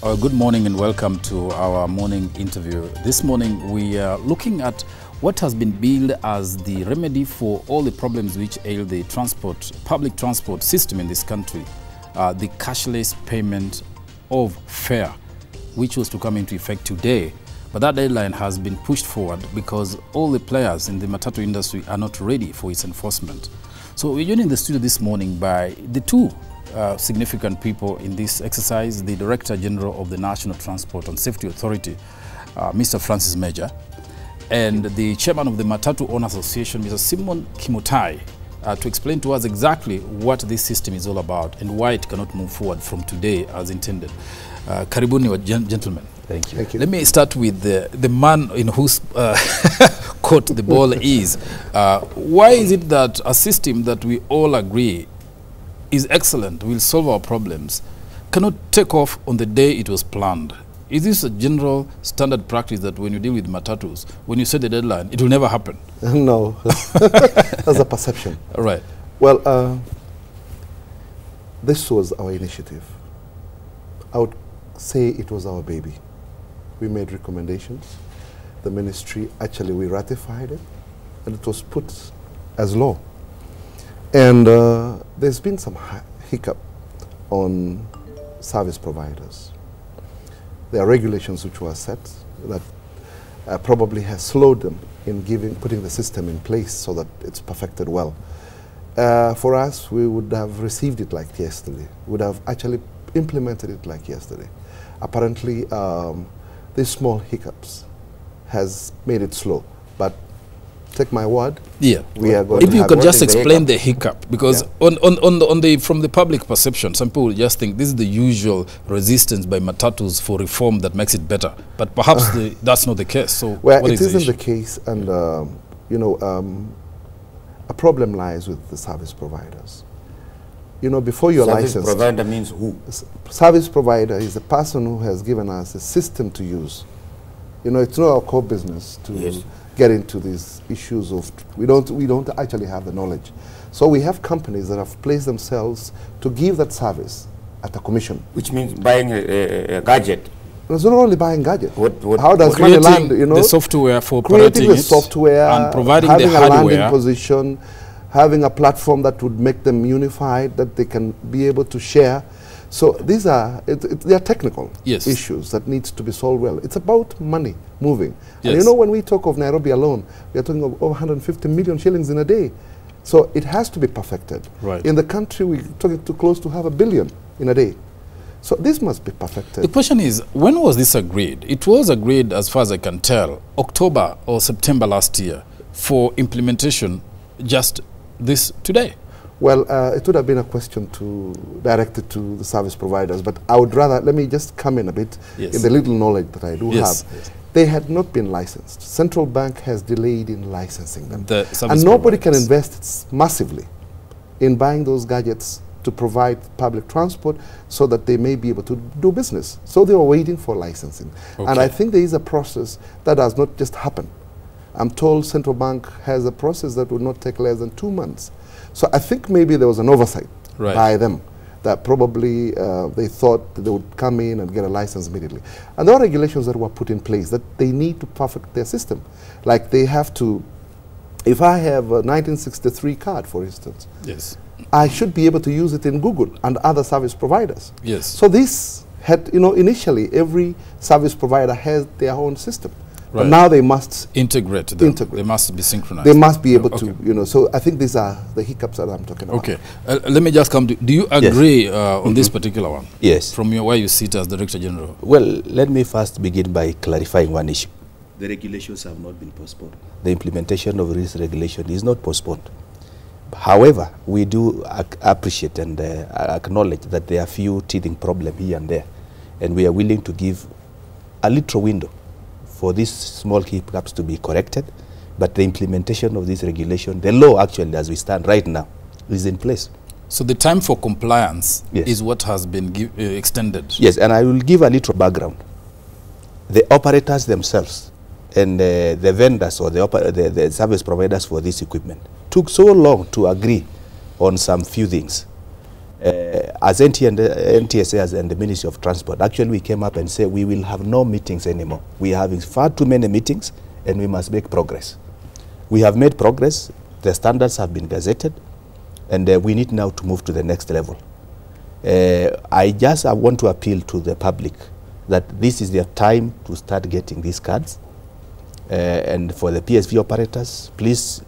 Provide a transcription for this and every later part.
Good morning and welcome to our morning interview. This morning we are looking at what has been billed as the remedy for all the problems which ail the public transport system in this country, the cashless payment of fare, which was to come into effect today. But that deadline has been pushed forward because all the players in the matatu industry are not ready for its enforcement. So we're joined in the studio this morning by the two significant people in this exercise: the Director General of the National Transport and Safety Authority, Mr. Francis Major, and the Chairman of the Matatu Owners Association, Mr. Simon Kimutai, to explain to us exactly what this system is all about and why it cannot move forward from today as intended. Karibuni, gentlemen. Thank you. Thank you. Let me start with the man in whose court the ball is. Why is it that a system that we all agree is excellent, will solve our problems, cannot take off on the day it was planned? Is this a general standard practice that when you deal with matatus, when you set the deadline, it will never happen? No, that's a perception. Right. Well, this was our initiative. I would say it was our baby. We made recommendations. The ministry, actually, we ratified it, and it was put as law. And there's been some hiccup on service providers. There are regulations which were set that probably has slowed them in putting the system in place so that it's perfected well. For us, we would have received it like yesterday. We would have actually implemented it like yesterday. Apparently, these small hiccups has made it slow, but take my word. Yeah, we are going. If you could just explain the hiccup, because from the public perception, some people just think this is the usual resistance by matatus for reform that makes it better. But perhaps that's not the case. So well, it isn't the case, and you know, a problem lies with the service providers. You know, before you're licensed. Service provider means who? Service provider is the person who has given us a system to use. You know, it's not our core business to get into these issues of, we don't actually have the knowledge. So we have companies that have placed themselves to give that service at a commission. Which means buying a gadget. It's not only buying gadget. How does money land, you know? The software for creating the it software, and providing having the hardware. a landing position, having a platform that would make them unified, that they can be able to share. So these are, they are technical issues that needs to be solved well. It's about money moving. And you know, when we talk of Nairobi alone, we are talking of over 150 million shillings in a day. So it has to be perfected. Right. In the country, we're talking to close to $500 million in a day. So this must be perfected. The question is, when was this agreed? It was agreed, as far as I can tell, October or September last year for implementation just this today. Well, it would have been a question directed to the service providers, but I would rather, let me just come in a bit in the little knowledge that I do have. Yes. They had not been licensed. Central Bank has delayed in licensing them. And nobody can invest massively in buying those gadgets to provide public transport so that they may be able to do business. So they were waiting for licensing. And I think there is a process that does not just happen. I'm told Central Bank has a process that would not take less than 2 months. So I think maybe there was an oversight by them that probably they thought that they would come in and get a license immediately. And there are regulations that were put in place that they need to perfect their system. Like they have to, if I have a 1963 card, for instance, I should be able to use it in Google and other service providers. So this had, you know, initially every service provider has their own system. But now they must integrate them. They must be synchronized. They must be able to, you know. So I think these are the hiccups that I'm talking about. Okay. Let me just come to, do you agree on this particular one? Yes. From where you sit as Director General? Well, let me first begin by clarifying one issue. The regulations have not been postponed. The implementation of this regulation is not postponed. However, we do appreciate and acknowledge that there are few teething problems here and there. And we are willing to give a little window for these small hiccups to be corrected, but the implementation of this regulation, the law actually as we stand right now, is in place. So the time for compliance is what has been extended? Yes, and I will give a little background. The operators themselves and the vendors or the service providers for this equipment took so long to agree on some few things. As NTSA and the Ministry of Transport, actually we came up and said we will have no meetings anymore. We are having far too many meetings and we must make progress. We have made progress, the standards have been gazetted, and we need now to move to the next level. I want to appeal to the public that this is their time to start getting these cards. And for the PSV operators, please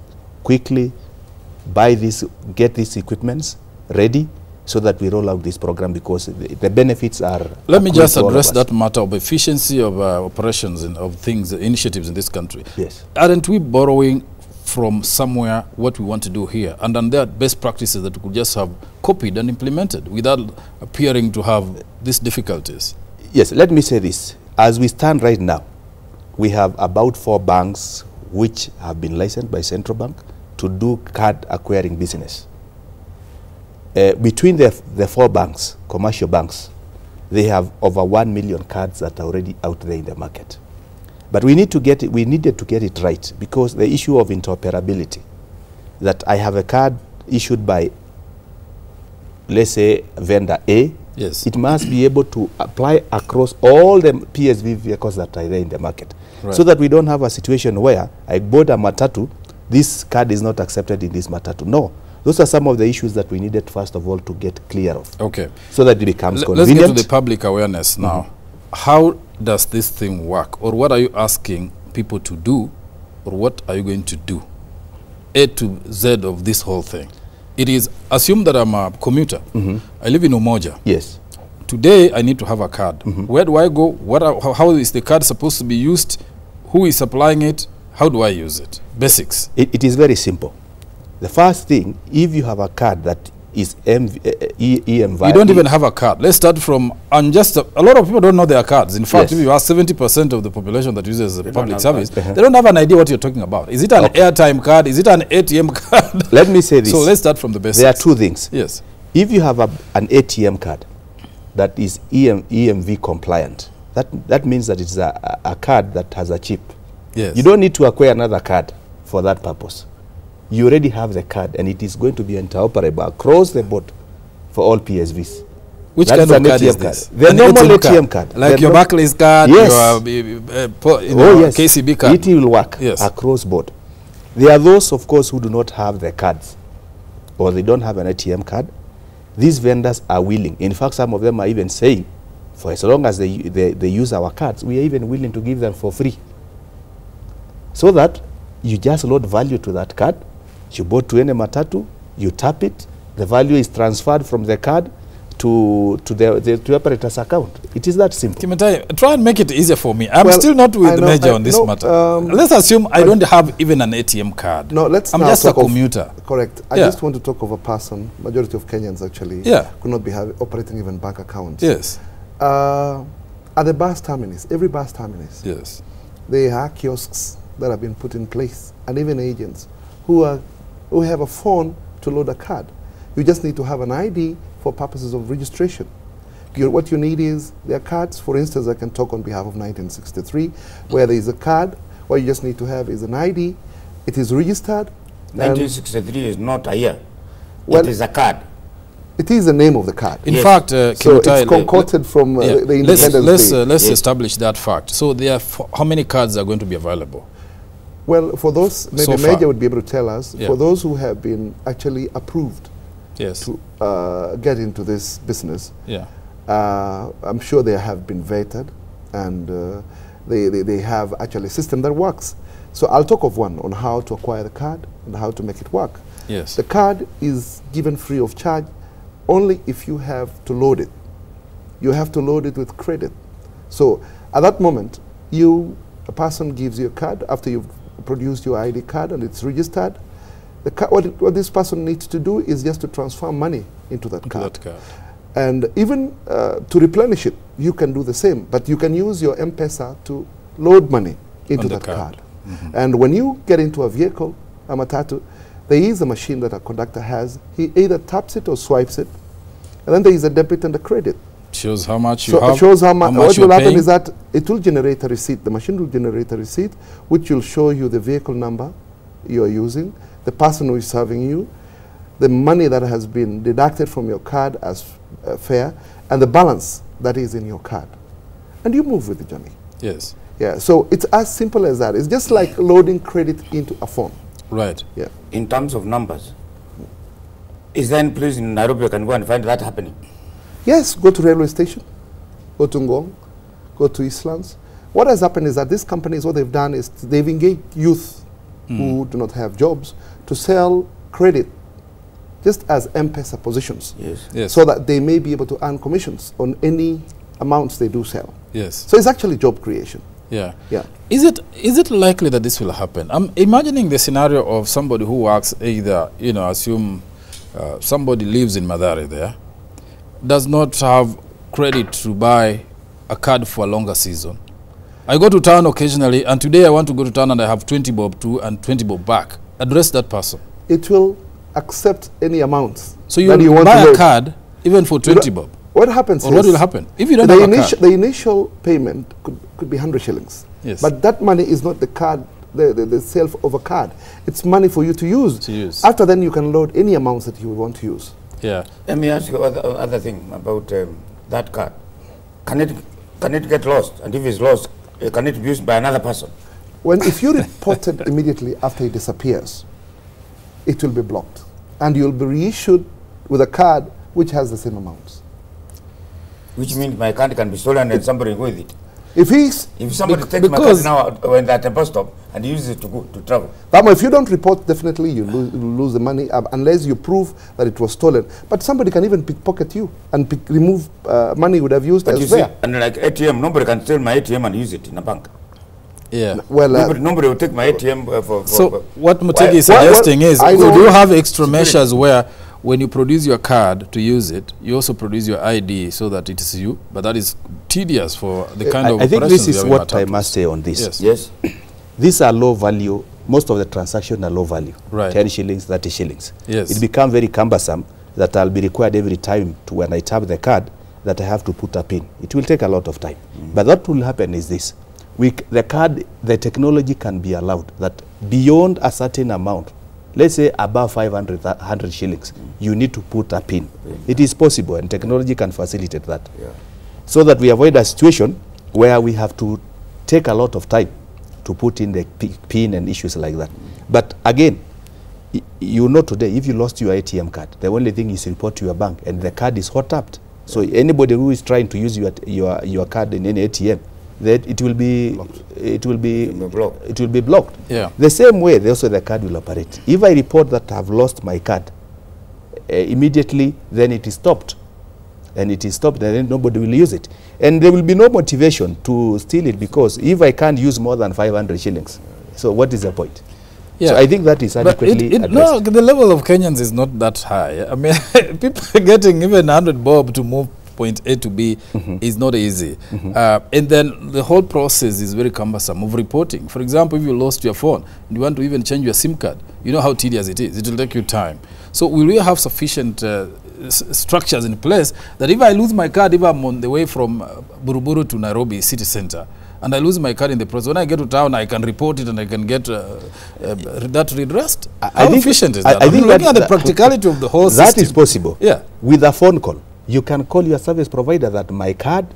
quickly buy this, get these equipments ready so that we roll out this program, because the benefits are... Let me just address that matter of efficiency of operations and of things, initiatives in this country. Yes. Aren't we borrowing from somewhere what we want to do here? And then there are best practices that we could just have copied and implemented without appearing to have these difficulties. Yes, let me say this. As we stand right now, we have about 4 banks which have been licensed by Central Bank to do card acquiring business. Between the 4 banks, commercial banks, they have over 1 million cards that are already out there in the market. But we need to get it, we needed to get it right, because the issue of interoperability, that I have a card issued by, let's say, vendor A, yes, it must be able to apply across all the PSV vehicles that are there in the market. Right. So that we don't have a situation where I bought a matatu, this card is not accepted in this matatu. No. Those are some of the issues that we needed, first of all, to get clear of. Okay. So that it becomes convenient. Let's get to the public awareness now. How does this thing work? Or what are you asking people to do? Or what are you going to do? A to Z of this whole thing. It is, assume that I'm a commuter. I live in Umoja. Yes. Today, I need to have a card. Where do I go? How is the card supposed to be used? Who is supplying it? How do I use it? Basics. It is very simple. The first thing, if you have a card that is EM valid. You don't even have a card. Let's start from, and just a lot of people don't know their cards. In fact, Yes. if you ask 70% of the population that uses the public service, they don't have an idea what you're talking about. Is it an airtime card? Is it an ATM card? Let me say this. So let's start from the basics. There are 2 things. Yes. If you have an ATM card that is EMV compliant, that means that it's a card that has a chip. Yes. You don't need to acquire another card for that purpose. You already have the card, and it is going to be interoperable across the board for all PSVs. Which That kind is of an card ATM is this? card. The An normal ATM card. Like The your Barclays card, Yes. your Yes. KCB card. It will work Yes. across board. There are those, of course, who do not have the cards, or they don't have an ATM card. These vendors are willing. In fact, some of them are even saying, for as long as they use our cards, we are even willing to give them for free. So that you just load value to that card. You bought to any matatu, you tap it, the value is transferred from the card to the operator's account. It is that simple. Kimetai, try and make it easier for me. I'm Well, still not with the Major on this no, matter. Let's assume I don't have even an ATM card. No, let's I'm now just a talk of- commuter. Correct. I Yeah. just want to talk of a person, majority of Kenyans actually, Yeah. could not be operating even bank accounts. Yes. At the bus terminus, every bus terminus, Yes. there are kiosks that have been put in place, and even agents who have a phone to load a card. You just need to have an ID for purposes of registration. What you need is their cards. For instance, I can talk on behalf of 1963, where there is a card. What you just need to have is an ID. It is registered. 1963 is not a year. Well, it is a card. It is the name of the card. In Yes. fact, So Kimutai, it's concocted from yeah, the Independence Day. let's Yes. establish that fact. So there are how many cards are going to be available? Well, for those, maybe So far. Major would be able to tell us, Yeah. for those who have been actually approved Yes. to get into this business, Yeah. I'm sure they have been vetted, and they have actually a system that works. So I'll talk of one on how to acquire the card and how to make it work. Yes. The card is given free of charge only if you have to load it. You have to load it with credit. So at that moment, a person gives you a card after you've produced your ID card and it's registered. What this person needs to do is just to transfer money into that card. And even to replenish it, you can do the same. But you can use your M-Pesa to load money into that card. And when you get into a vehicle, a matatu, there is a machine that a conductor has. He either taps it or swipes it. And then there is a debit and a credit. Shows how much you so have. it shows how much what will happen paying. is that it will generate a receipt. The machine will generate a receipt, which will show you the vehicle number you are using, the person who is serving you, the money that has been deducted from your card as fare, and the balance that is in your card. And you move with the journey. Yes. Yeah, so it's as simple as that. It's just like loading credit into a phone. Right. Yeah. In terms of numbers, is there any place in Nairobi you can go and find that happening? Yes, go to railway station, go to Ngong, go to Eastlands. What has happened is that these companies, what they've done is they've engaged youth who do not have jobs to sell credit just as M-Pesa positions. Yes. Yes. So that they may be able to earn commissions on any amounts they do sell. Yes. So it's actually job creation. Yeah. Yeah. Is it likely that this will happen? I'm imagining the scenario of somebody who works either, you know, assume somebody lives in Mathare there, does not have credit to buy a card for a longer season. I go to town occasionally, and today I want to go to town and I have 20 bob to and 20 bob back. Address that person. It will accept any amount. So you want buy a card even for 20 bob. What happens or what will happen if you don't have a card? The initial payment could be 100 shillings. Yes. But that money is not the card, the sale of a card. It's money for you to use. After then, you can load any amounts that you want to use. Yeah. Let me ask you other thing about that card. Can it get lost? And if it's lost, can it be used by another person? If you report it immediately after it disappears, it will be blocked. And you'll be reissued with a card which has the same amounts. Which means my card can be stolen and somebody go with it. If somebody takes my card now when they're at a bus stop and uses it to travel. If you don't report, definitely you lose the money unless you prove that it was stolen. But somebody can even pickpocket you and remove money you would have used elsewhere. And like ATM, nobody can steal my ATM and use it in a bank. Yeah. Well, nobody will take my ATM for so what Mutegi is suggesting is, do you have extra measures where when you produce your card to use it, you also produce your ID so that it is you, but that is tedious for the kind of I think this is what I must say on this. Yes. These are low value. Most of the transactions are low value. Right. 10 shillings, 30 shillings. Yes. It becomes very cumbersome that I'll be required every time to, when I tap the card, that I have to put a pin. It will take a lot of time. But what will happen is this. The technology can be allowed that beyond a certain amount, let's say above 100 shillings, you need to put a pin. It is possible, and technology can facilitate that. Yeah. So that we avoid a situation where we have to take a lot of time to put in the pin and issues like that. But again, you know today, if you lost your ATM card, the only thing is report to your bank, and the card is hot tapped. So anybody who is trying to use your card in any ATM, that it will be blocked. Yeah. The same way, also the card will operate. If I report that I've lost my card, immediately then it is stopped. And it is stopped, and then nobody will use it. And there will be no motivation to steal it, because if I can't use more than 500 shillings, so what is the point? Yeah. So I think that is adequately addressed. No, the level of Kenyans is not that high. I mean, people are getting even 100 bob to move point A to B is not easy. And then the whole process is very cumbersome of reporting. For example, if you lost your phone and you want to even change your SIM card, you know how tedious it is. It will take you time. So we really have sufficient structures in place that if I lose my card, if I'm on the way from Buruburu to Nairobi city center, and I lose my card in the process, when I get to town, I can report it and I can get that redressed. How efficient is that? I think looking at the practicality of the whole system. That is possible. Yeah. With a phone call, you can call your service provider that my card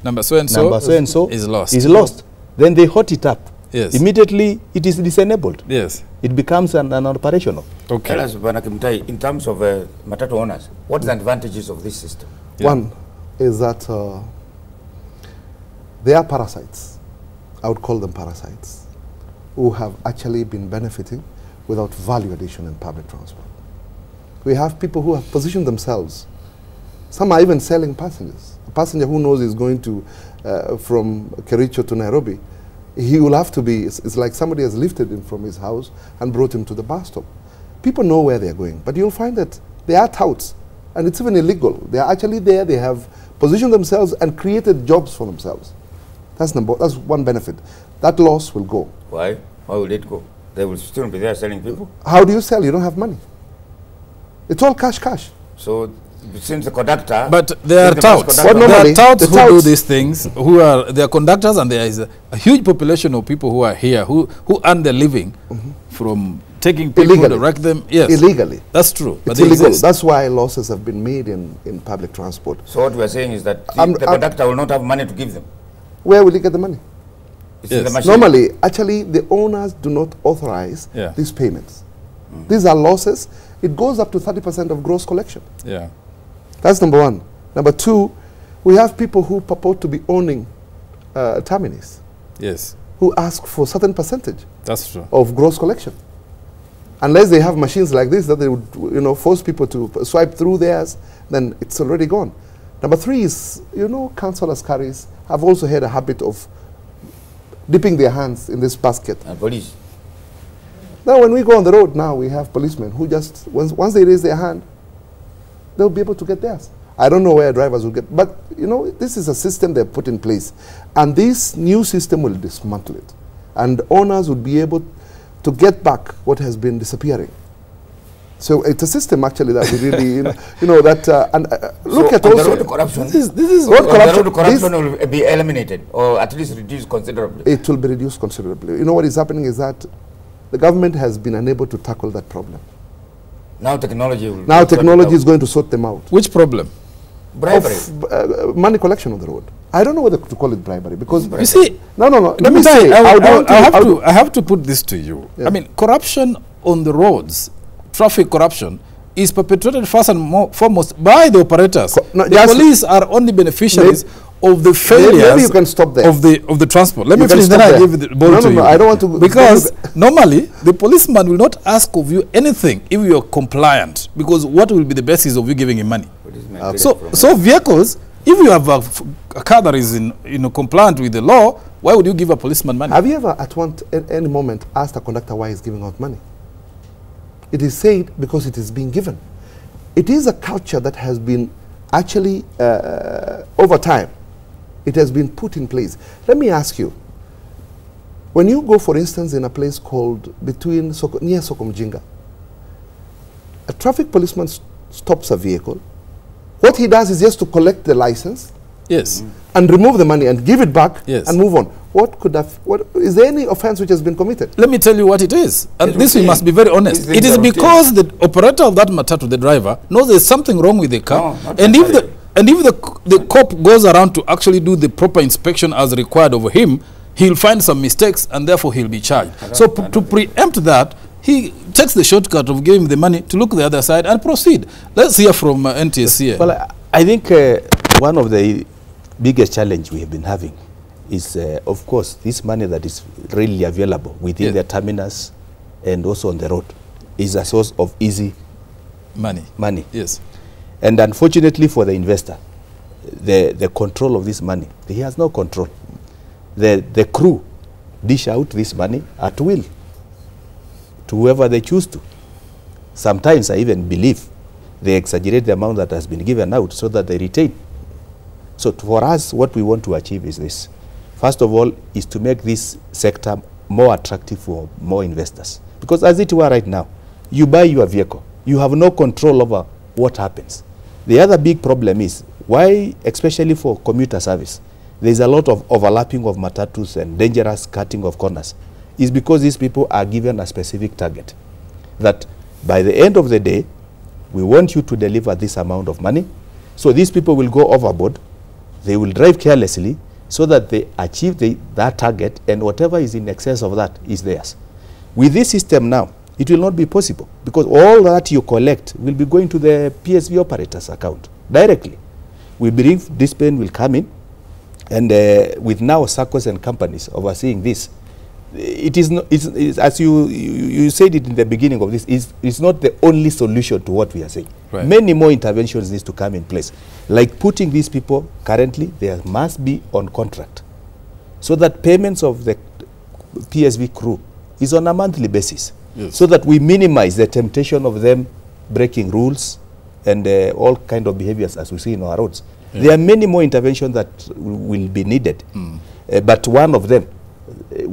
number so and so is lost. Then they hot it up. Yes. Immediately it is disabled. Yes. It becomes an operational. Okay. Tell us, Bwana Kimtai, in terms of matatu owners, what are the advantages of this system? Yeah. One is that they are parasites. I would call them parasites, who have actually been benefiting without value addition in public transport. We have people who have positioned themselves. Some are even selling passengers. A passenger who knows is going to from Kericho to Nairobi, he will have to be, it's like somebody has lifted him from his house and brought him to the bus stop. People know where they're going, but you'll find that they are touts, and it's even illegal. They are actually there, they have positioned themselves and created jobs for themselves. That's one benefit. That loss will go. Why? Why will it go? They will still be there selling people? How do you sell? You don't have money. It's all cash. So, since the conductor... But there are touts. There are touts who do these things, they are conductors, and there is a huge population of people who are here, who earn their living from taking people, illegally. direct them. Yes. Illegally. That's true. It's illegal. That's why losses have been made in public transport. So what we are saying is that the conductor will not have money to give them. Where will he get the money? It's in the machine. Normally, actually, the owners do not authorize these payments. These are losses. It goes up to 30% of gross collection. Yeah. That's number one. Number two, we have people who purport to be owning terminals. Yes. Who ask for a certain percentage. That's true. Of gross collection. Unless they have machines like this that they would, force people to swipe through theirs, then it's already gone. Number three is, council askaris have also had a habit of dipping their hands in this basket. And police. Now, when we go on the road now, we have policemen who just, once they raise their hand, they'll be able to get theirs. I don't know where drivers will get, but, this is a system they've put in place. And this new system will dismantle it. And owners would be able to get back what has been disappearing. So it's a system actually that we really, look at also. The road to corruption, this is road corruption. The road to corruption will be eliminated or at least reduced considerably. It will be reduced considerably. What is happening is that the government has been unable to tackle that problem. Now technology will. Now technology is going to sort them out. Which problem? Bribery. Of, money collection on the road. I don't know whether to call it bribery because you see, no. Let me say, I have to put this to you. Yeah. I mean, corruption on the roads, traffic corruption, is perpetrated first and foremost by the operators. The police are only beneficiaries of the failures. Maybe you can stop there. of the transport. Let me finish. Then I give the ball to you. I don't want to because normally the policeman will not ask of you anything if you are compliant. Because what will be the basis of you giving him money? So vehicles. If you have a car that is compliant with the law, why would you give a policeman money? Have you ever at any moment asked a conductor why he's giving out money? It is said because it is being given. It is a culture that has been actually, over time, it has been put in place. Let me ask you, when you go, for instance, in a place called near Sokomjinga, a traffic policeman stops a vehicle. What he does is just to collect the license, yes, and remove the money and give it back, yes, and move on. Is there any offense which has been committed? Let me tell you what it is, and this we must be very honest. It is because the operator of that matatu, the driver, knows there's something wrong with the car, and if the cop goes around to actually do the proper inspection as required of him, he'll find some mistakes, and therefore he'll be charged. So to preempt that, he takes the shortcut of giving the money to look the other side and proceed. Let's hear from NTSC. Well, I think one of the biggest challenge we have been having is, of course, this money that is really available within the terminals and also on the road is a source of easy money. Yes. And unfortunately for the investor, the control of this money, he has no control. The crew dish out this money at will to whoever they choose to. Sometimes I even believe they exaggerate the amount that has been given out so that they retain. So for us, what we want to achieve is this. First of all, is to make this sector more attractive for more investors. Because as it were right now, you buy your vehicle, you have no control over what happens. The other big problem is, why, especially for commuter service, there's a lot of overlapping of matatus and dangerous cutting of corners, is because these people are given a specific target. That by the end of the day, we want you to deliver this amount of money. So these people will go overboard. They will drive carelessly so that they achieve that target, and whatever is in excess of that is theirs. With this system now, it will not be possible because all that you collect will be going to the PSV operator's account directly. We believe this pen will come in, and with now SACCOs and companies overseeing this, it is not, it's as you said it in the beginning of this, it's not the only solution to what we are saying. Right. Many more interventions need to come in place. Like putting these people currently, there must be on contract, so that payments of the PSV crew is on a monthly basis, yes, so that we minimize the temptation of them breaking rules and all kind of behaviors as we see in our roads. Yeah. There are many more interventions that will be needed, but one of them,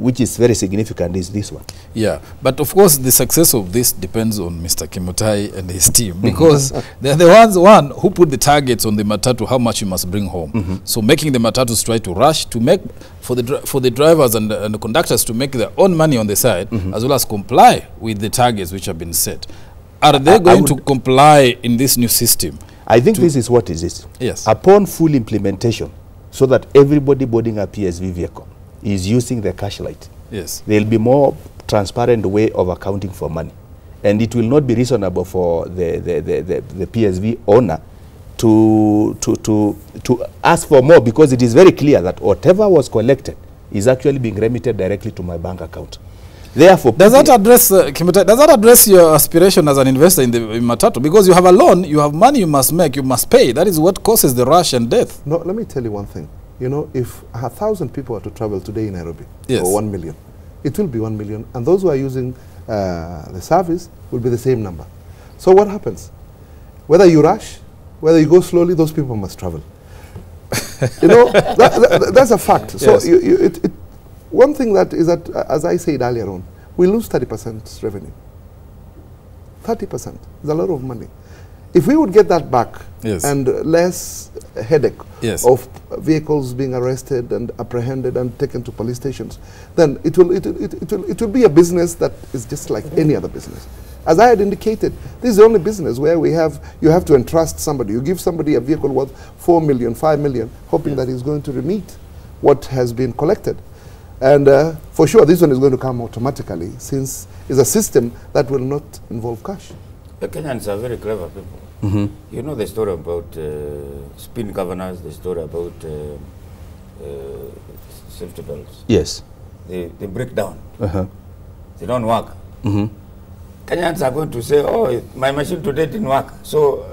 which is very significant, is this one. Yeah, but of course the success of this depends on Mr. Kimutai and his team, because they're the one who put the targets on the matatu, how much you must bring home. So making the matatus try to rush to make for the drivers and the conductors to make their own money on the side, as well as comply with the targets which have been set. Are they going to comply in this new system? I think this is what it is. Yes. Upon full implementation, so that everybody boarding a PSV vehicle is using the cash light, yes, there will be more transparent way of accounting for money. And it will not be reasonable for the PSV owner to ask for more, because it is very clear that whatever was collected is actually being remitted directly to my bank account. Therefore, does that address does that address your aspiration as an investor in the matatu? Because you have a loan, you have money you must make, you must pay. That is what causes the rush and death. No, let me tell you one thing. You know, if 1,000 people are to travel today in Nairobi, yes, or 1 million, it will be 1 million, and those who are using the service will be the same number. So what happens? Whether you rush, whether you go slowly, those people must travel. You know, that's a fact. Yes. So one thing that is that, as I said earlier on, we lose 30% revenue. 30% is a lot of money. If we would get that back, yes, and less headache, yes, of vehicles being arrested and apprehended and taken to police stations, then it will be a business that is just like any other business. As I had indicated, this is the only business where you have to entrust somebody. You give somebody a vehicle worth 4 million, 5 million, hoping that he's going to remit what has been collected. And for sure, this one is going to come automatically, since it's a system that will not involve cash. The Kenyans are very clever people. You know the story about spin governors, the story about safety belts. yes, They break down. They don't work. Kenyans are going to say, oh, my machine today didn't work, so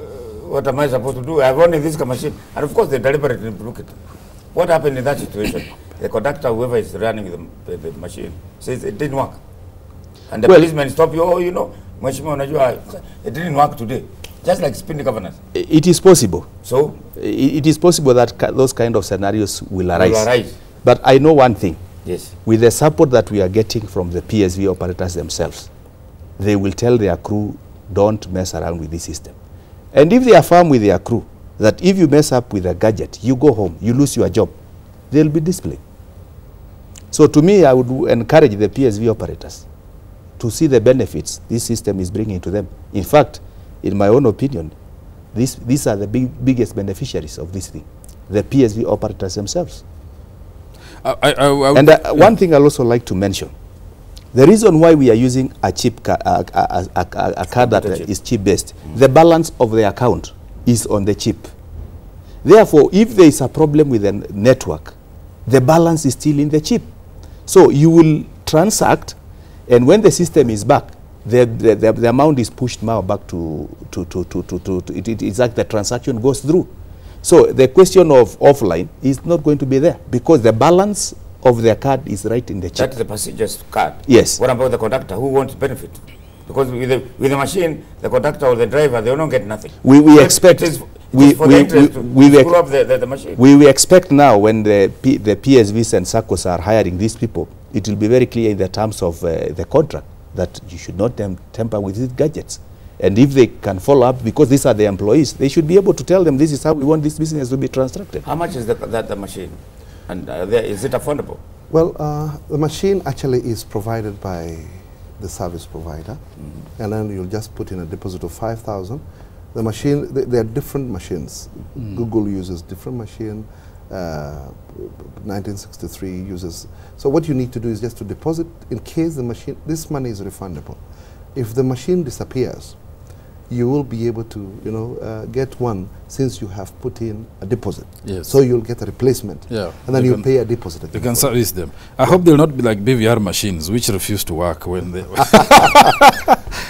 what am I supposed to do? I have only this machine. And of course, they deliberately broke it. What happened in that situation? The conductor, whoever is running the machine, says it didn't work. And the policeman stop you, oh, you know, it didn't work today. Just like spin governors. It is possible. So? It is possible that those kind of scenarios will arise. But I know one thing. Yes. With the support that we are getting from the PSV operators themselves, they will tell their crew, don't mess around with this system. And if they are firm with their crew, that if you mess up with a gadget, you go home, you lose your job, they'll be disciplined. So to me, I would encourage the PSV operators to see the benefits this system is bringing to them. In fact, in my own opinion, these are the biggest beneficiaries of this thing, the PSV operators themselves. One thing I'd also like to mention, the reason why we are using a chip card that is chip-based, the balance of the account is on the chip. Therefore, if there is a problem with the network, the balance is still in the chip. So you will transact, and when the system is back, the amount is pushed now back to it's like the transaction goes through. So the question of offline is not going to be there, because the balance of their card is right in the chip. That's the passenger's card. Yes. What about the conductor? Who wants benefit? Because with the machine, the conductor or the driver, they don't get nothing. We expect we expect now, when the PSVs and SACCOs are hiring these people, it will be very clear in the terms of the contract that you should not tamper with these gadgets. And if they can follow up, because these are the employees, they should be able to tell them this is how we want this business to be constructed. How much is the machine? And is it affordable? Well, the machine actually is provided by the service provider, and then you'll just put in a deposit of 5,000. The machine, there are different machines. Google uses different machine. 1963 uses. So what you need to do is just to deposit in case the machine. This money is refundable. If the machine disappears, you will be able to, get one, since you have put in a deposit. Yes. So you'll get a replacement. Yeah. And then you pay a deposit again. You can service them. I hope they'll not be like BVR machines, which refuse to work when they...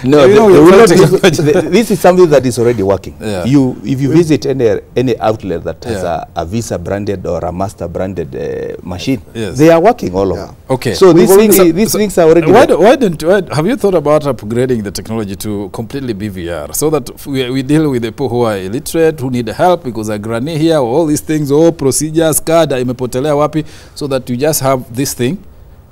No, this is something that is already working. Yeah. If you visit any outlet that has a Visa branded or a Master branded machine, they are working all over. Okay. So these things are already have you thought about upgrading the technology to completely BVR, so that we deal with the people who are illiterate, who need help because a granny here, all these things, all procedures, card, imepotelea wapi, so that you just have this thing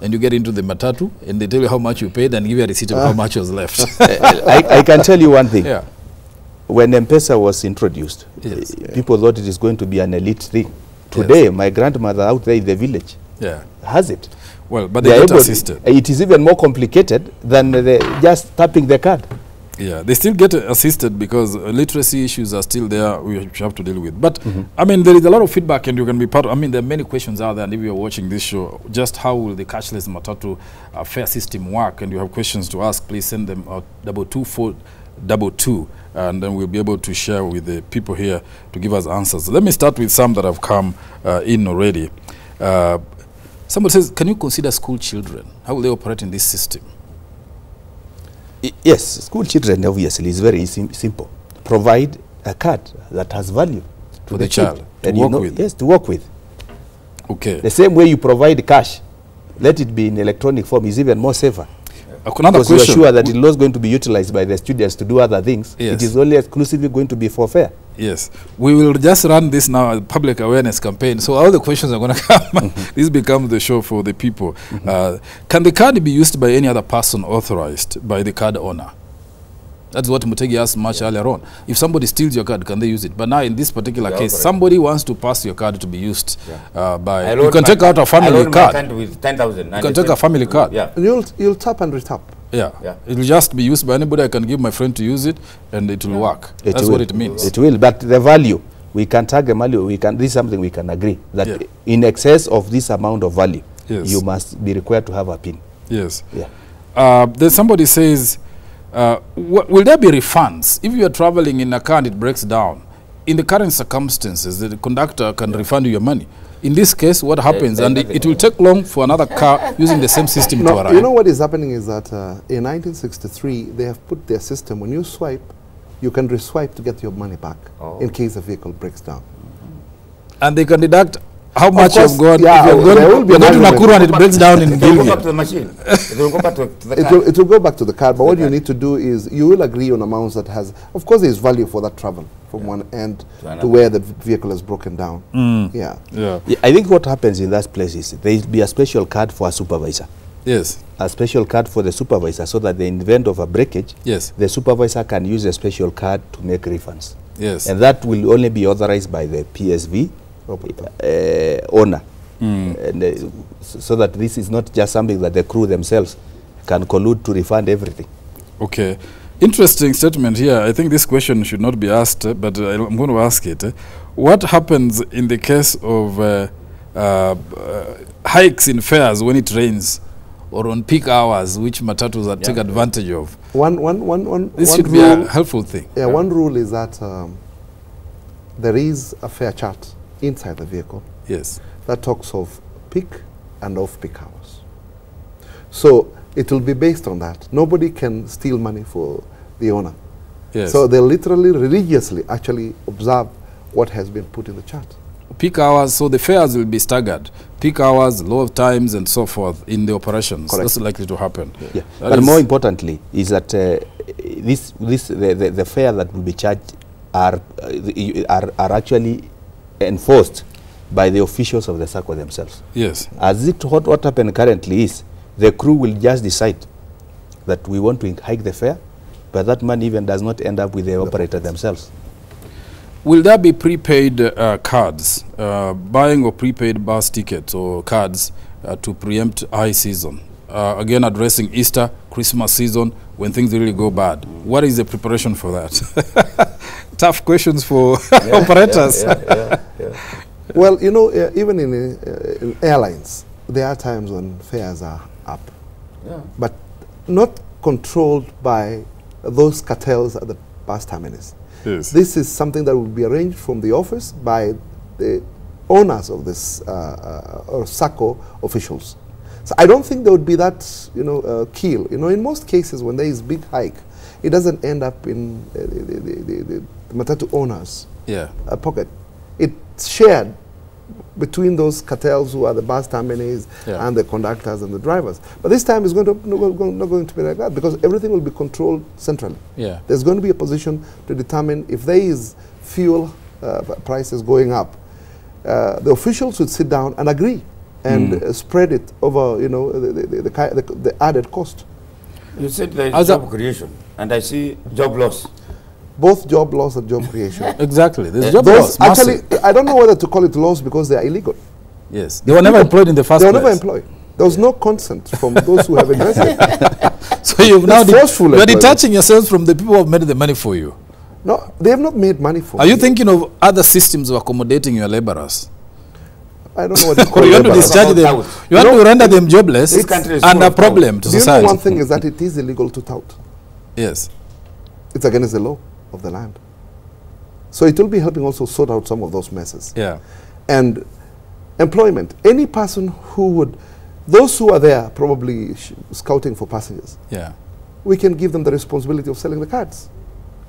and you get into the matatu, and they tell you how much you paid and give you a receipt of how much was left. I can tell you one thing. Yeah. When M-Pesa was introduced, Yes. people thought it is going to be an elite thing. Today, my grandmother out there in the village has it. Well, but they get assisted. It is even more complicated than just tapping the card. Yeah, they still get assisted because literacy issues are still there, we have to deal with. But, I mean, there is a lot of feedback and you can be part of, I mean, there are many questions out there, and if you're watching this show, just how will the cashless matatu fare system work, and you have questions to ask, please send them out 22422, and then we'll be able to share with the people here to give us answers. Let me start with some that have come in already. Somebody says, can you consider school children? How will they operate in this system? Yes, school children obviously is very simple. Provide a card that has value to the child and to work with. Yes, to work with. Okay. The same way you provide cash, let it be in electronic form, is even more safer. Another because question. you are sure that it is not going to be utilized by the students to do other things. Yes. It is only exclusively going to be for fare. Yes. We will just run this now, a public awareness campaign. So all the questions are going to come. This becomes the show for the people. Can the card be used by any other person authorized by the card owner? That's what Mutegi asked much earlier on. If somebody steals your card, can they use it? But now in this particular case, somebody wants to pass your card to be used by... You can take out a family card. With 10,000. You can take a family card. Yeah. You'll tap and retap. Yeah. Yeah. It will just be used by anybody. I can give my friend to use it, and it will work. That's what it means. It will, but the value, we can tag a value, this is something we can agree, that in excess of this amount of value, you must be required to have a PIN. Yes. Yeah. Then somebody says, will there be refunds? If you are traveling in a car and it breaks down, in the current circumstances, the conductor can refund you your money. In this case, what happens, and it will take long for another car using the same system to arrive. You know what is happening is that in 1963, they have put their system, when you swipe, you can reswipe to get your money back in case the vehicle breaks down. And they can deduct how much you've got. Yeah, if you're going to Nakuru and it breaks down in It will go back to the machine. It will go back to the card. It will go back to the card, but what you need to do is you will agree on amounts that has, of course, there is value for that travel from one end to where the vehicle is broken down. Yeah. I think what happens in that place is there will be a special card for a supervisor. Yes. A special card for the supervisor, so that in the event of a breakage, the supervisor can use a special card to make refunds. Yes. And that will only be authorized by the PSV owner. And, so that this is not just something that the crew themselves can collude to refund everything. Okay. Interesting statement here. I think this question should not be asked, but I'm going to ask it. What happens in the case of hikes in fares when it rains, or on peak hours, which matatus are take advantage of? This should be a helpful thing. Yeah, one rule is that there is a fare chart inside the vehicle. Yes. That talks of peak and off-peak hours. So it will be based on that. Nobody can steal money for the owner. Yes. So they literally, religiously, actually observe what has been put in the chart. Peak hours, so the fares will be staggered. Peak hours, low times, and so forth in the operations. Correct. That's likely to happen. Yeah. But more importantly is that the fare that will be charged are actually enforced by the officials of the SACCO themselves. Yes. As what happened currently is, the crew will just decide that we want to hike the fare, but that money even does not end up with the operator themselves. Will there be prepaid cards, buying or prepaid bus tickets or cards to preempt high season? Again, addressing Easter, Christmas season, when things really go bad. What is the preparation for that? Tough questions for operators. Well, you know, even in airlines, there are times when fares are up, but not controlled by those cartels at the bus terminus. Yes. This is something that will be arranged from the office by the owners of this or SACCO officials. So I don't think there would be that, you know, keel. You know, in most cases when there is big hike, it doesn't end up in the matatu owners' pocket. It's shared between those cartels who are the bus terminis and the conductors and the drivers. But this time it's not going to be like that, because everything will be controlled centrally. There's going to be a position to determine if there is fuel prices going up. The officials would sit down and agree and spread it over, you know, the added cost. You said there is job creation, and I see job loss. Both job loss and job creation. Exactly. There's job loss. Actually, I don't know whether to call it loss because they are illegal. Yes. They were never employed in the first place. They were never employed. There was no consent from those who have invested. So you've now forceful. You are detaching yourselves from the people who have made the money for you. No, they have not made money for me. Are you thinking of other systems of accommodating your laborers? I don't know what you call you want to discharge them. You want to render them jobless and a problem to society. You know, one thing is that it is illegal to tout. Yes. It's against the law of the land. So it will be helping also sort out some of those messes. Yeah. And employment. Any person who would, those who are there probably scouting for passengers. Yeah. We can give them the responsibility of selling the cards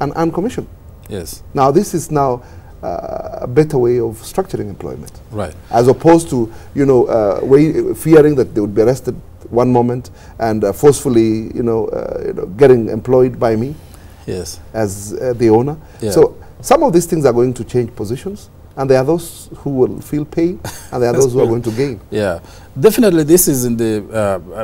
and earn commission. Yes. Now this is now a better way of structuring employment. Right. As opposed to, you know, fearing that they would be arrested one moment and forcefully, you know, getting employed by me. Yes. As the owner. Yeah. So some of these things are going to change positions, and there are those who will feel pain, and there are those who are going to gain. Yeah, definitely this is in the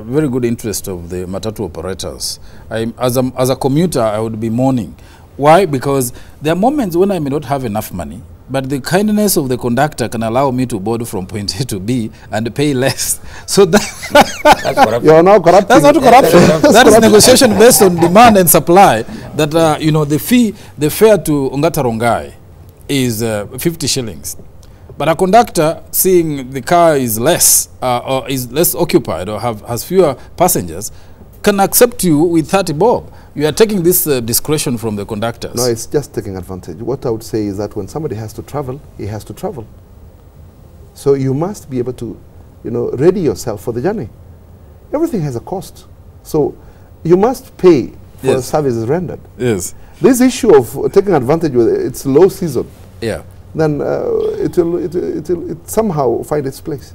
very good interest of the matatu operators. As a commuter, I would be mourning. Why? Because there are moments when I may not have enough money, but the kindness of the conductor can allow me to board from point A to B and pay less. So that's corruption. You are now corrupting. That's not corruption. That is negotiation based on demand and supply. That you know, the fare to Ongata Rongai is 50 shillings. But a conductor, seeing the car is less or is less occupied or has fewer passengers, can accept you with 30 bob. You are taking this discretion from the conductors. No, it's just taking advantage. What I would say is that when somebody has to travel, he has to travel. So you must be able to, you know, ready yourself for the journey. Everything has a cost. So you must pay for the services rendered. Yes. This issue of taking advantage with it's low season. Yeah. Then it will somehow find its place.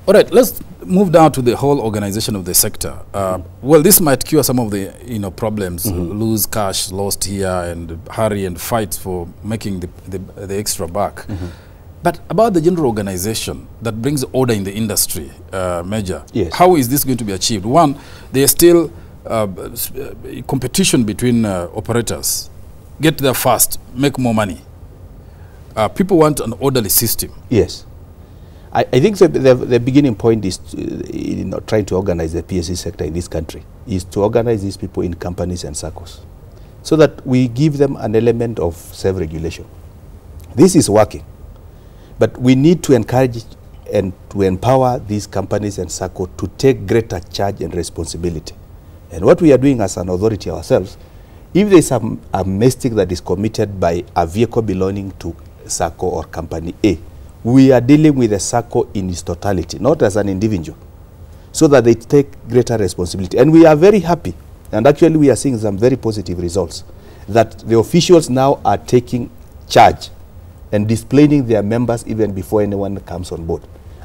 All right, let's move down to the whole organization of the sector. Well, this might cure some of the problems, lose cash lost here and hurry and fight for making the extra buck. But about the general organization that brings order in the industry, Major, yes. How is this going to be achieved? One, there's still competition between operators. Get there fast, make more money. People want an orderly system. Yes. I think the beginning point is trying to organize the PSC sector in this country, is to organize these people in companies and circles, so that we give them an element of self-regulation. This is working, but we need to encourage and to empower these companies and circles to take greater charge and responsibility. And what we are doing as an authority ourselves, if there is a mistake that is committed by a vehicle belonging to circle or company A, we are dealing with a circle in its totality, not as an individual, so that they take greater responsibility. And we are very happy, and actually we are seeing some very positive results, that the officials now are taking charge and displaying their members even before anyone comes on board.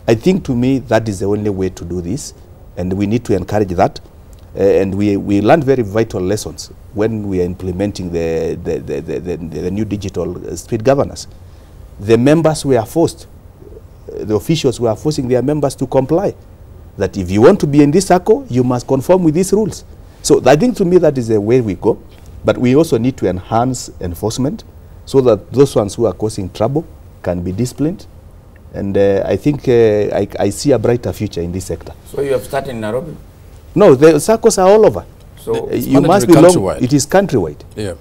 I think, to me, that is the only way to do this, and we need to encourage that. And we learned very vital lessons when we are implementing the new digital street governance. The members were forced, the officials were forcing their members to comply, that if you want to be in this circle, you must conform with these rules. So I think, to me, that is the way we go. But we also need to enhance enforcement so that those ones who are causing trouble can be disciplined. And I think I see a brighter future in this sector. So you have started in Nairobi? No, the circles are all over. So you must belong, it is countrywide. Yeah.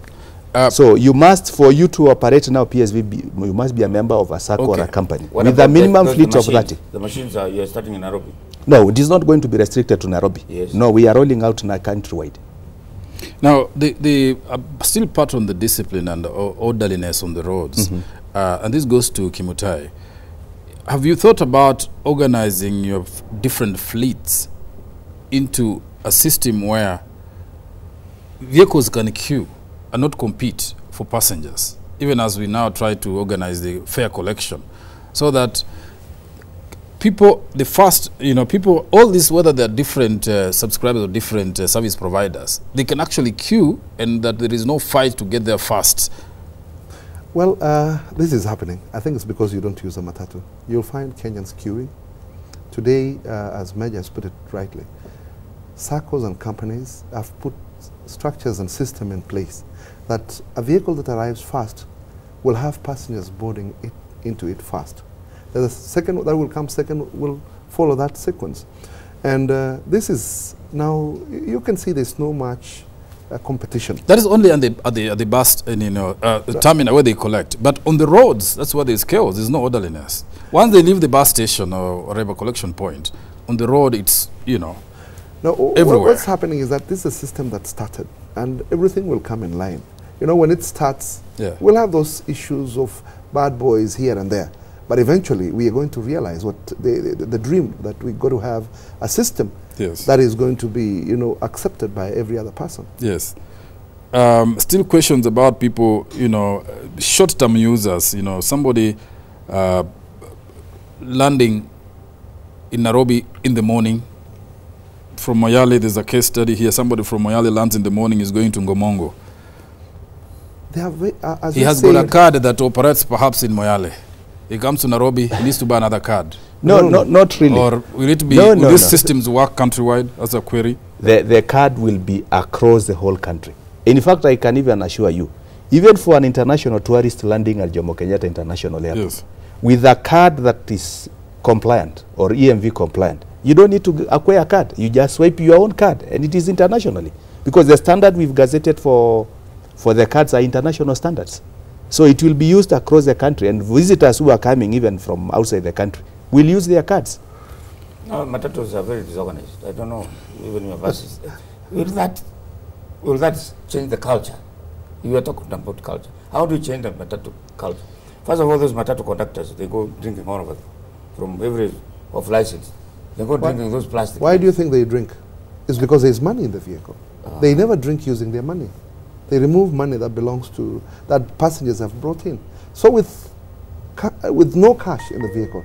So you must, for you to operate now PSV, you must be a member of a circle or a company what with a minimum fleet of 30. The machines are, you're starting in Nairobi? No, it is not going to be restricted to Nairobi. Yes. No, we are rolling out now countrywide. Now, the still part on the discipline and orderliness on the roads, and this goes to Kimutai. Have you thought about organizing your different fleets into a system where vehicles can queue and not compete for passengers, even as we now try to organize the fare collection, so that people, people, all this, whether they're different subscribers or different service providers, they can actually queue, and that there is no fight to get there fast? Well, this is happening. I think it's because you don't use a matatu. You'll find Kenyans queuing today, as Major has put it rightly, SACCOs and companies have put structures and system in place that a vehicle that arrives fast will have passengers boarding it into it fast. The second that will come second will follow that sequence. And this is now, you can see there's no much competition. That is only at the bus and the terminal where they collect. But on the roads, that's where there's chaos. There's no orderliness. Once they leave the bus station or whatever collection point, on the road it's now everywhere. What's happening is that this is a system that started, and everything will come in line. When it starts, we'll have those issues of bad boys here and there. But eventually, we are going to realize what the dream that we got to have a system that is going to be, accepted by every other person. Yes. Still questions about people, short-term users. Somebody landing in Nairobi in the morning. From Moyale, there's a case study here. Somebody from Moyale lands in the morning, is going to Ngomongo. He has got a card that operates perhaps in Moyale. He comes to Nairobi, he needs to buy another card. No, not really. Or will it be, will these systems work countrywide? That's a query. The card will be across the whole country. In fact, I can even assure you, even for an international tourist landing at Jomo Kenyatta International Airport, with a card that is compliant or EMV compliant, you don't need to acquire a card. You just swipe your own card, and it is internationally. Because the standard we've gazetted for the cards are international standards. So it will be used across the country, and visitors who are coming even from outside the country will use their cards. No, matatus are very disorganized. I don't know, even your buses. Will that change the culture? You were talking about culture. How do you change the matatu culture? First of all, those matatu conductors, they go drinking all over from every license. They go drinking those plastic. Why do you think they drink? It's because there's money in the vehicle. They never drink using their money. They remove money that belongs to, that passengers have brought in. So with no cash in the vehicle,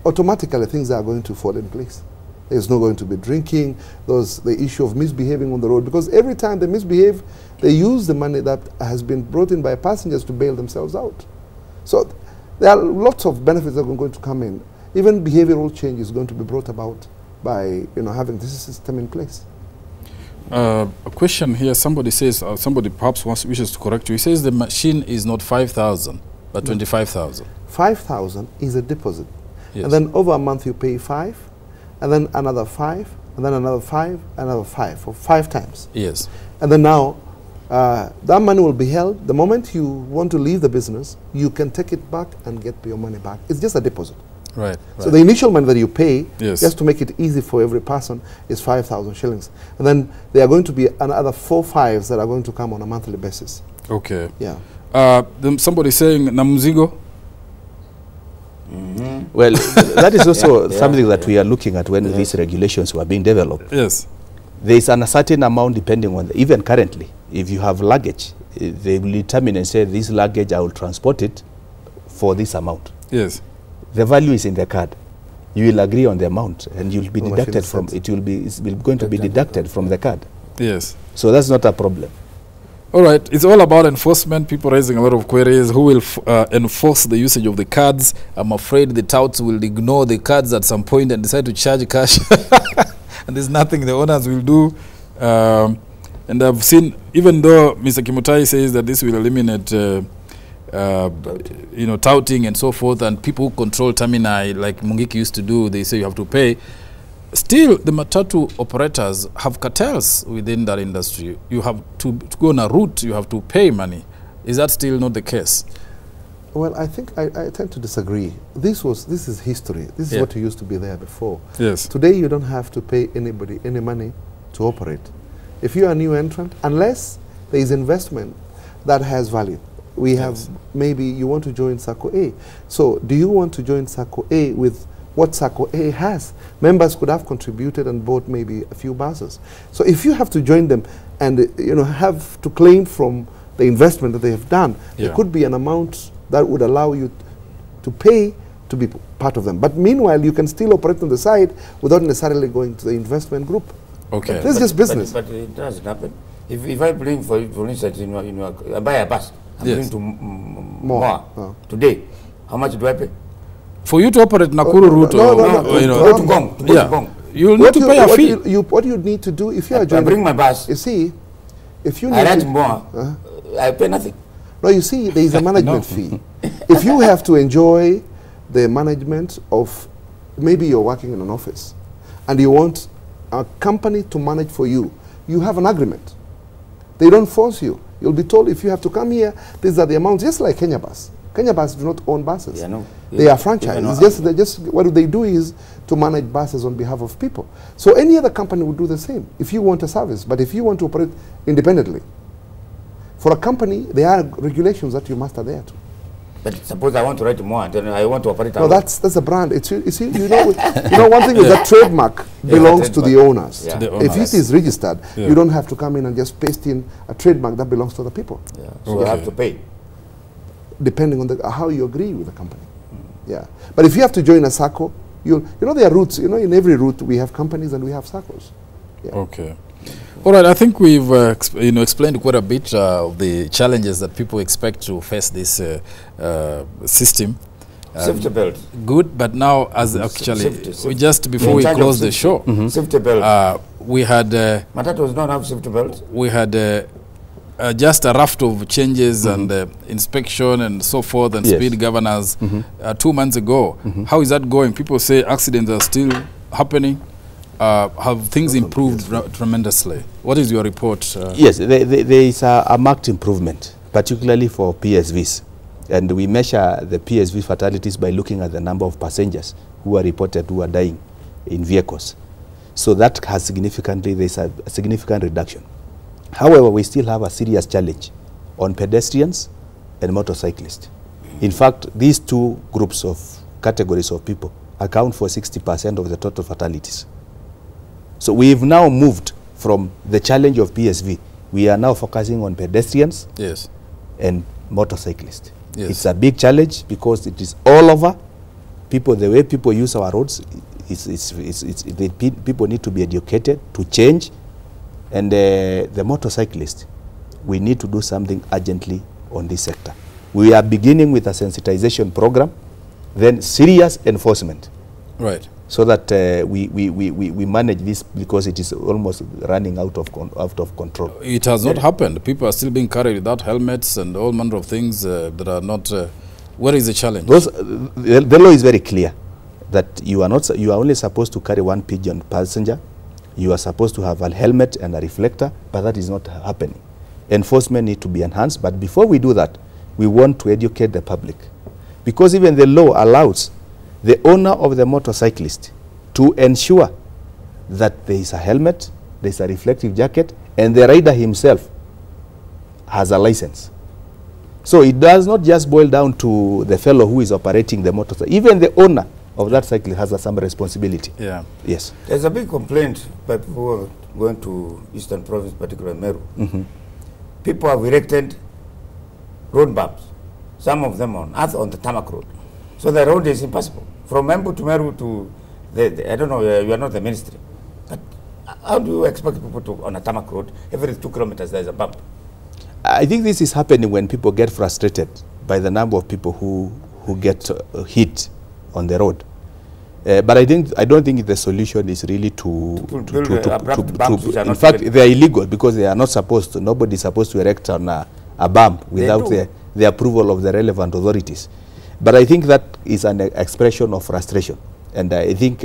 automatically things are going to fall in place. There's not going to be drinking, the issue of misbehaving on the road, because every time they misbehave, they use the money that has been brought in by passengers to bail themselves out. So there are lots of benefits that are going to come in. Even behavioral change is going to be brought about by having this system in place. A question here, somebody says, somebody perhaps wishes to correct you. He says the machine is not 5,000, but 25,000. 5,000 is a deposit. And then over a month you pay 5, and then another 5, and then another 5, another 5, for 5 times. Yes. And then now, that money will be held. The moment you want to leave the business, you can take it back and get your money back. It's just a deposit. Right. So the initial money that you pay, just to make it easy for every person, is 5,000 shillings. And then there are going to be another 4 5s that are going to come on a monthly basis. Okay. Yeah. Then somebody saying Namuzigo. Well, that is also something that we are looking at when these regulations were being developed. Yes. There is a certain amount depending on, even currently, if you have luggage, they will determine and say, this luggage, I will transport it for this amount. Yes. The value is in the card. You will agree on the amount, and you'll be deducted from it. It's going to be deducted from the card. Yes. So that's not a problem. All right. It's all about enforcement. People raising a lot of queries. Who will enforce the usage of the cards? I'm afraid the touts will ignore the cards at some point and decide to charge cash. And there's nothing the owners will do. And I've seen, even though Mr. Kimutai says that this will eliminate touting and so forth, and people who control terminal like Mungiki used to do, they say you have to pay. Still, the matatu operators have cartels within that industry. You have to go on a route, you have to pay money. Is that still not the case? Well, I think I tend to disagree. This is history. This is what used to be there before. Yes. Today, you don't have to pay anybody any money to operate. If you are a new entrant, unless there is investment that has value. We have, maybe you want to join SACCO A. So do you want to join SACCO A with what SACCO A has? Members could have contributed and bought maybe a few buses. So if you have to join them and have to claim from the investment that they have done, there could be an amount that would allow you to pay to be part of them. But meanwhile, you can still operate on the side without necessarily going to the investment group. Okay. This is just business. But it doesn't happen. If I bring, for instance, I buy a bus, I'm going to more today. How much do I pay? For you to operate Nakuru route, you'll need to pay a fee. What you need to do if you are joining, I bring my bus. You see, if you need I rent more, I pay nothing. No, you see, there is a management fee. If you have to enjoy the management of, maybe you're working in an office, and you want a company to manage for you, you have an agreement. They don't force you. You'll be told if you have to come here, these are the amounts, just like Kenya Bus. Kenya Bus do not own buses. Yeah, no. They are franchised. It's just what they do is to manage buses on behalf of people. So any other company would do the same if you want a service. But if you want to operate independently, for a company, there are regulations that you must adhere to. But suppose I want to write more and then I want to operate. No, that's a brand. It's, you see, you know one thing is that trademark belongs to the owners. To the owners. If it is registered, you don't have to come in and just paste in a trademark that belongs to the people. Yeah. So I have to pay. Depending on how you agree with the company. Yeah. But if you have to join a SACCO, you know there are routes. You know, in every route we have companies and we have SACCOs. Yeah. Okay. All right. I think we've explained quite a bit of the challenges that people expect to face this system. Safety belt. Good, but now as actually we just before we close the show, safety belt. We had Matatus don't have safety belts. We had just a raft of changes and inspection and so forth and speed governors 2 months ago. How is that going? People say accidents are still happening. Have things improved tremendously? What is your report? Yes, there is a marked improvement, particularly for PSVs. And we measure the PSV fatalities by looking at the number of passengers who are reported who are dying in vehicles. So that has there's a significant reduction. However, we still have a serious challenge on pedestrians and motorcyclists. In fact, these two groups of categories of people account for 60% of the total fatalities. So we've now moved from the challenge of PSV. We are now focusing on pedestrians and motorcyclists. Yes. It's a big challenge because it is all over. The way people use our roads, people need to be educated to change. And the motorcyclists, we need to do something urgently on this sector. We are beginning with a sensitization program, then serious enforcement. Right. So that we manage this because it is almost running out of control. It has not happened. People are still being carried without helmets and all manner of things that are not. Where is the challenge? The law is very clear that you are only supposed to carry one pigeon passenger. You are supposed to have a helmet and a reflector, but that is not happening. Enforcement need to be enhanced, but before we do that, we want to educate the public. Because even the law allows the owner of the motorcyclist to ensure that there is a helmet, there is a reflective jacket, and the rider himself has a license. So it does not just boil down to the fellow who is operating the motorcycle. Even the owner of that cycle has some responsibility. Yeah. Yes. There's a big complaint by people who are going to Eastern Province, particularly Meru. People have erected road bumps, some of them on the tarmac road. So the road is impassable. From Embu to Meru to, I don't know, you are not the ministry. But how do you expect people to, on a tarmac road, every 2 kilometers there is a bump? I think this is happening when people get frustrated by the number of people who get hit on the road. But I don't think the solution is really in fact, they are illegal because they are not supposed to. Nobody is supposed to erect on a bump without the approval of the relevant authorities. But I think that is an expression of frustration, and I think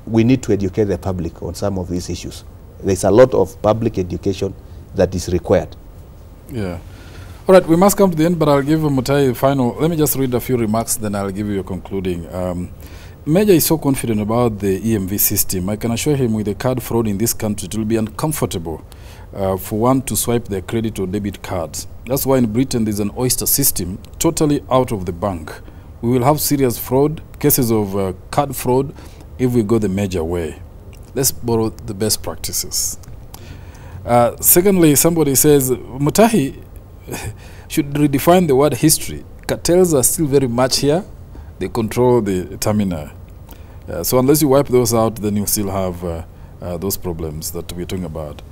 we need to educate the public on some of these issues. There's a lot of public education that is required. Yeah. All right, we must come to the end, but I'll give Mutai final. Let me just read a few remarks, then I'll give you a concluding. Major is so confident about the EMV system. I can assure him with the card fraud in this country, it will be uncomfortable for one to swipe their credit or debit cards. That's why in Britain there's an oyster system totally out of the bank. We will have serious fraud, cases of card fraud, if we go the major way. Let's borrow the best practices. Secondly, somebody says, Mutahi should redefine the word history. Cartels are still very much here. They control the terminal. So unless you wipe those out, then you still have those problems that we're talking about.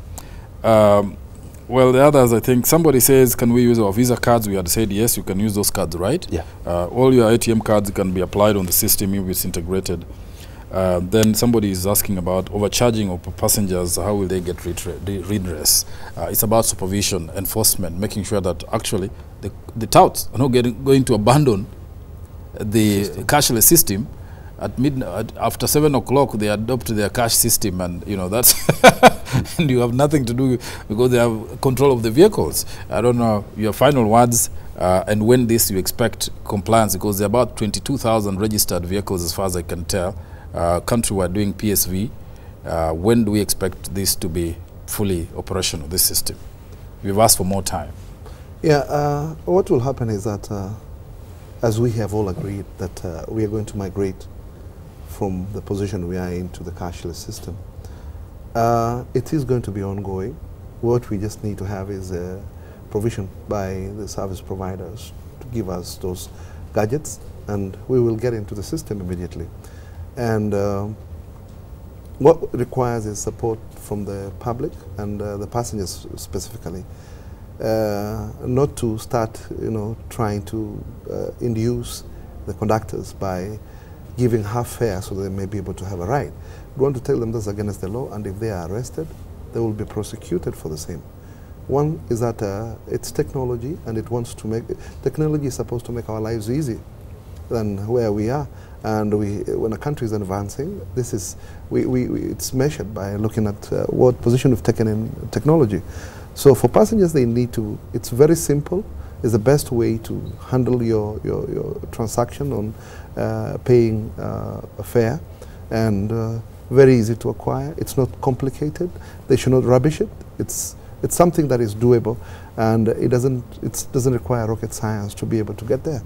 Well, the others, I think, somebody says, can we use our Visa cards? We had said, yes, you can use those cards, right? Yeah. All your ATM cards can be applied on the system if it's integrated. Then somebody is asking about overcharging of passengers. How will they get redress? It's about supervision, enforcement, making sure that actually the touts are not going to abandon the cashless system at midnight. After 7 o'clock, they adopt their cash system, and you know that's and you have nothing to do because they have control of the vehicles. I don't know your final words and when this you expect compliance, because there are about 22,000 registered vehicles as far as I can tell. Countrywide doing PSV. When do we expect this to be fully operational, this system? We've asked for more time. Yeah, what will happen is that, as we have all agreed, that we are going to migrate from the position we are in to the cashless system. It is going to be ongoing. What we just need to have is a provision by the service providers to give us those gadgets, and we will get into the system immediately. And what it requires is support from the public and the passengers specifically, not to start, trying to induce the conductors by giving half fare so they may be able to have a ride. We want to tell them that's against the law, and if they are arrested, they will be prosecuted for the same. One is that it's technology, and it wants to make technology is supposed to make our lives easy than where we are. And when a country is advancing, this is it's measured by looking at what position we've taken in technology. So for passengers, they need to. It's very simple. It's the best way to handle your transaction on paying a fare, and very easy to acquire. It's not complicated. They should not rubbish it. It's something that is doable, and it doesn't require rocket science to be able to get there.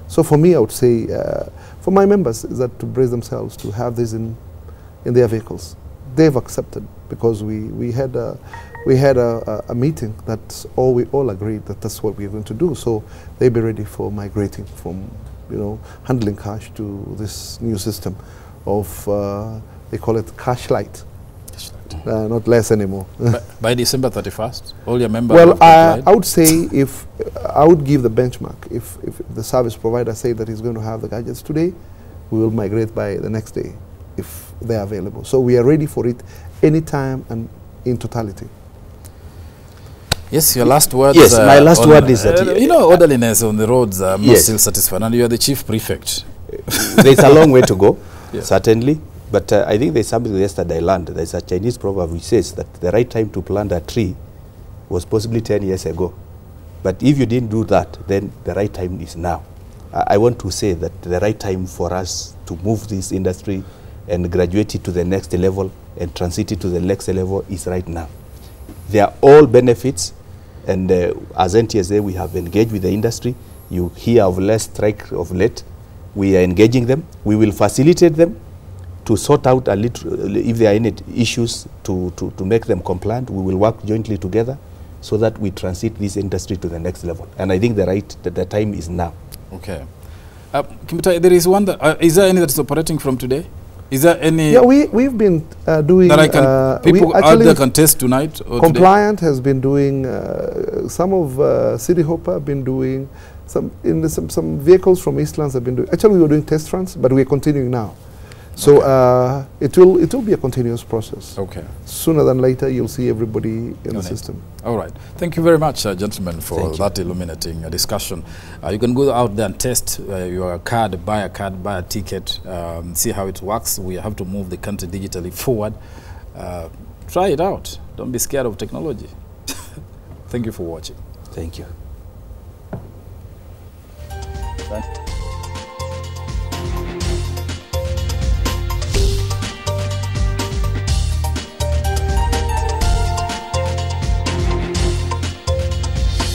So for me, I would say, for my members, is that to brace themselves to have this in their vehicles. They've accepted, because we had a meeting that we all agreed that that's what we're going to do. So they be ready for migrating from handling cash to this new system of they call it cash light. Not less anymore. By December 31st, all your members. Well, I would say I would give the benchmark. If the service provider say that he's going to have the gadgets today, we will migrate by the next day if they are available. So we are ready for it anytime and in totality. Yes, your last word. Yes, my last word is that orderliness on the roads. I'm not still satisfied, and you are the chief prefect. There's a long way to go, certainly. But I think there's something yesterday I learned. There's a Chinese proverb which says that the right time to plant a tree was possibly 10 years ago. But if you didn't do that, then the right time is now. I want to say that the right time for us to move this industry and graduate it to the next level and transit it to the next level is right now. They are all benefits, and as NTSA, we have engaged with the industry. You hear of less strike of late. We are engaging them. We will facilitate them to sort out a little, if there are any issues, to make them compliant. We will work jointly together so that we transit this industry to the next level. And I think the time is now. Okay. Kimutai, there is one that, is there any that's operating from today? Is there any? Yeah, we've been doing. That I can, people out there can test tonight or Compliant today? Has been doing, some of City Hopper have been doing, some vehicles from Eastlands have been doing. Actually, we were doing test runs, but we are continuing now. So it will be a continuous process. Okay. Sooner than later, you'll see everybody in the system. All right. Thank you very much, gentlemen, for that illuminating discussion. You can go out there and test your card, buy a ticket, see how it works. We have to move the country digitally forward. Try it out. Don't be scared of technology. Thank you for watching. Thank you.